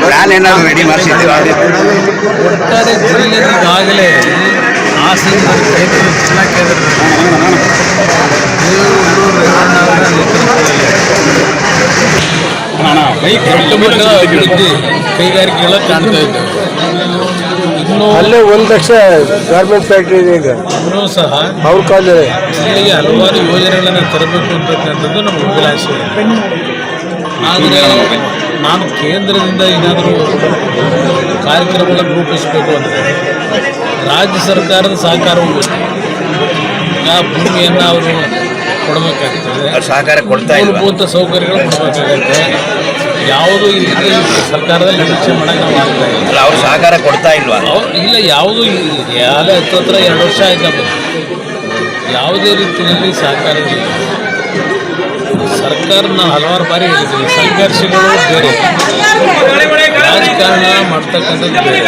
Plan ಏನಾದ್ರು ready ಮಾಡಿಸಿದ್ದೀವಿ. ಒಟ್ಟಾರೆ ಜಿಲ್ಲೆಯಾಗಲೇ ಹಾಸನ ಜಿಲ್ಲಾ ಕೇಂದ್ರ ಅಭಿವೃದ್ಧಿ ಕೈಗಾರಿಕೆಗಳ ಕಾಣ್ತಾ ಇದ್ದೇವೆ. ಇನ್ನೂ ಅಲ್ಲೇ 1 ಲಕ್ಷ ಗಾರ್ಮೆಂಟ್ ಫ್ಯಾಕ್ಟ್ರಿ ಇದೆ. ಈಗ ಇನ್ನೂ ಸಹ ಅವ್ರ ಕಾಲದಲ್ಲಿ ಜಿಲ್ಲೆಗೆ ಹಲವಾರು ಯೋಜನೆಗಳನ್ನು ತರಬೇಕು ಅಂತಕ್ಕಂಥದ್ದು ನಮ್ಮ ಅಭಿಲಾಷೆ. ಆದರೆ ನಾನು ಕೇಂದ್ರದಿಂದ ಏನಾದರೂ ಕಾರ್ಯಕ್ರಮಗಳನ್ನು ರೂಪಿಸಬೇಕು ಅಂದರೆ ರಾಜ್ಯ ಸರ್ಕಾರದ ಸಹಕಾರವು ಆ ಭೂಮಿಯನ್ನು ಅವರು ಕೊಡಬೇಕಾಗ್ತದೆ, ಸಹಕಾರ ಕೊಡ್ತಾ ಇಲ್ಲ, ಮೂಲಭೂತ ಸೌಕರ್ಯಗಳು ಕೊಡಬೇಕಾಗತ್ತೆ. ಯಾವುದು ಇಲ್ಲಿ ಸರ್ಕಾರದಲ್ಲಿ ನಿರೀಕ್ಷೆ ಮಾಡೋಕ್ಕೆ ನಾವು ಆಗ್ತಾ ಇಲ್ಲ. ಅವ್ರು ಸಹಕಾರ ಕೊಡ್ತಾ ಇಲ್ವಾ? ಇಲ್ಲ, ಯಾವುದು ಯಾರೇ ಹತ್ರ 2 ವರ್ಷ ಆಯ್ತಪ್ಪ, ಯಾವುದೇ ರೀತಿಯಲ್ಲಿ ಸಹಕಾರ ಇಲ್ಲ. ಸರ್ಕಾರ ನಾವು ಹಲವಾರು ಬಾರಿ ಹೇಳಿದ್ದೀವಿ, ಸಂಘರ್ಷಗಳು ಬೇರೆ, ರಾಜಕಾರಣ ಮಾಡ್ತಕ್ಕಂಥದ್ದು ಬೇರೆ,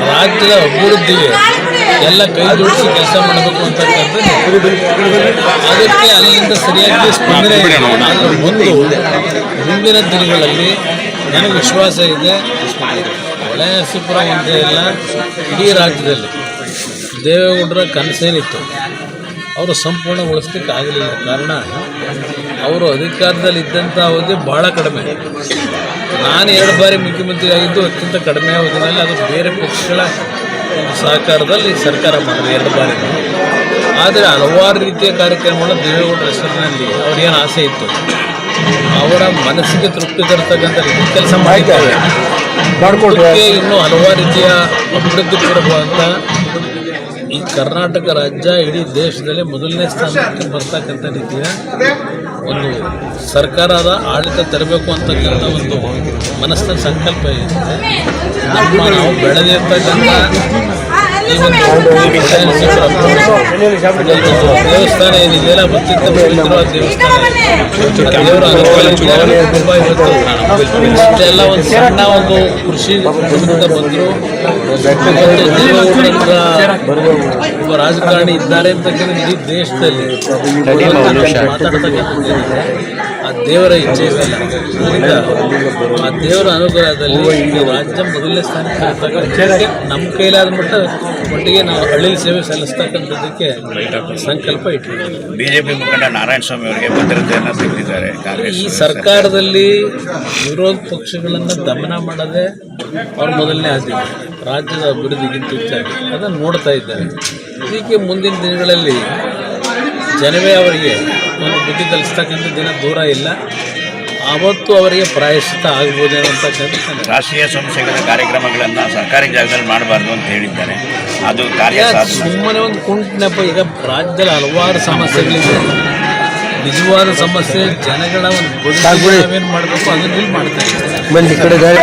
ರಾಜ್ಯದ ಅಭಿವೃದ್ಧಿಗೆ ಎಲ್ಲ ಕೈ ಜೋಡಿಸಿ ಕೆಲಸ ಮಾಡಬೇಕು ಅಂತಕ್ಕಂಥದ್ದು. ಅದಕ್ಕೆ ಅಲ್ಲಿಂದ ಸರಿಯಾಗಿ ಸ್ಪಂದನೆ ಆದರೆ ಮುಂದಿನ ದಿನಗಳಲ್ಲಿ ನನಗೆ ವಿಶ್ವಾಸ ಇದೆ, ಹೊಳೆನರಸೀಪುರ ಒಂದೇ ಇಲ್ಲ, ಇಡೀ ರಾಜ್ಯದಲ್ಲಿ ದೇವೇಗೌಡರ ಕನಸೇನಿತ್ತು ಅವರು ಸಂಪೂರ್ಣಗೊಳಿಸ್ಲಿಕ್ಕೆ ಆಗಲಿಲ್ಲ. ಕಾರಣ ಅವರು ಅಧಿಕಾರದಲ್ಲಿ ಇದ್ದಂಥ ಅವಧಿ ಭಾಳ ಕಡಿಮೆ. ನಾನು 2 ಬಾರಿ ಮುಖ್ಯಮಂತ್ರಿ ಆಗಿದ್ದು ಅತ್ಯಂತ ಕಡಿಮೆ ಅವಧಿನಲ್ಲಿ, ಅದು ಬೇರೆ ಪಕ್ಷಗಳ ಸಹಕಾರದಲ್ಲಿ ಸರ್ಕಾರ ಮಾಡಿದೆ 2 ಬಾರಿ. ಆದರೆ ಹಲವಾರು ರೀತಿಯ ಕಾರ್ಯಕ್ರಮಗಳು ದೇವೇಗೌಡರ ಹೆಸರಿನಲ್ಲಿ ಅವ್ರಿಗೇನು ಆಸೆ ಇತ್ತು, ಅವರ ಮನಸ್ಸಿಗೆ ತೃಪ್ತಿ ತರ್ತಕ್ಕಂಥ ರೀತಿ ಕೆಲಸ ಮಾಡಿದ್ದಾರೆ. ಇನ್ನೂ ಹಲವಾರು ರೀತಿಯ ಅಭಿವೃದ್ಧಿ ಪೂರ್ವಕವಾದಂಥ ಈ ಕರ್ನಾಟಕ ರಾಜ್ಯ ಇಡೀ ದೇಶದಲ್ಲೇ ಮೊದಲನೇ ಸ್ಥಾನಕ್ಕೆ ಬರ್ತಕ್ಕಂಥ ರೀತಿಯ ಒಂದು ಸರ್ಕಾರದ ಆಡಳಿತ ತರಬೇಕು ಅಂತಕ್ಕಂಥ ಒಂದು ಮನಸ್ಸಿನ ಸಂಕಲ್ಪ ಇದೆ. ನಾವು ಬೆಳೆದಿರ್ತಕ್ಕಂಥ ದೇವಸ್ಥಾನ ಏನಿದೆಯಲ್ಲ ಅತ್ಯಂತ ಪವಿತ್ರವಾದ ದೇವಸ್ಥಾನ. ದೇವರ ಅನುಕೂಲ ತುಂಬ ಇವತ್ತು ಇಷ್ಟೆಲ್ಲ ಒಂದು ಸಣ್ಣ ಒಂದು ಕೃಷಿ ಕುಟುಂಬದಿಂದ ಬಂದರು. ದೇವೇಗೌಡರ ಒಬ್ಬ ರಾಜಕಾರಣಿ ಇದ್ದಾರೆ ಅಂತಕ್ಕಂಥ ಇಡೀ ದೇಶದಲ್ಲಿ ಮಾತಾಡ್ತಕ್ಕಂಥದ್ದು ಆ ದೇವರ ಇಚ್ಛೆ ಇಲ್ಲ. ಅದರಿಂದ ಆ ದೇವರ ಅನುಗ್ರಹದಲ್ಲಿ ರಾಜ್ಯ ಮೊದಲನೇ ಸ್ಥಾನಕ್ಕೆ ಇರ್ತಕ್ಕಂಥ ನಮ್ಮ ಕೈಲಾದ ಮಟ್ಟಿಗೆ ನಾವು ಹಳ್ಳಿ ಸೇವೆ ಸಲ್ಲಿಸ್ತಕ್ಕಂಥದ್ದಕ್ಕೆ ಸಂಕಲ್ಪ ಇಟ್ಟಿದ್ದೀವಿ. ಬಿಜೆಪಿ ಮುಖಂಡ ನಾರಾಯಣ ಸ್ವಾಮಿ ಅವರಿಗೆ ಭದ್ರತೆಯನ್ನು ತೆಗೆದಿದ್ದಾರೆ. ಈ ಸರ್ಕಾರದಲ್ಲಿ ವಿರೋಧ ಪಕ್ಷಗಳನ್ನು ದಮನ ಮಾಡದೆ ಅವ್ರು ಮೊದಲನೇ ಆದ್ಯತೆ ರಾಜ್ಯದ ಅಭಿವೃದ್ಧಿಗಿಂತ ಹೆಚ್ಚಾಗಿ ಅದನ್ನು ನೋಡ್ತಾ ಇದ್ದಾರೆ. ಇದಕ್ಕೆ ಮುಂದಿನ ದಿನಗಳಲ್ಲಿ ಜನವೇ ಅವರಿಗೆ ಒಂದು ಬುದ್ಧಿ ಕಲಿಸ್ತಕ್ಕಂಥ ದಿನ ದೂರ ಇಲ್ಲ. ಆವತ್ತು ಅವರಿಗೆ ಪ್ರಾಯಶ್ಚಿತ್ತ ಆಗ್ಬೋದೇನೋ ಅಂತಕ್ಕಂಥ ರಾಷ್ಟ್ರೀಯ ಸಂಸ್ಥೆಗಳ ಕಾರ್ಯಕ್ರಮಗಳನ್ನು ಸರ್ಕಾರಿ ಜಾಗದಲ್ಲಿ ಮಾಡಬಾರ್ದು ಅಂತ ಹೇಳಿದ್ದಾರೆ. ಅದು ಕಾರ್ಯ ಸುಮ್ಮನೆ ಒಂದು ಕುಂಟನೆಪ. ಈಗ ರಾಜ್ಯದಲ್ಲಿ ಹಲವಾರು ಸಮಸ್ಯೆಗಳಿದೆ. ನಿಜವಾದ ಸಮಸ್ಯೆ ಜನಗಳ ಒಂದು ಬದುಕು ನಾವೇನು ಮಾಡಬೇಕು ಅದನ್ನ ಮಾಡ್ತಾ ಇದ್ದಾರೆ. ಬಂದು ಈ ಕಡೆ ಗಾಡಿ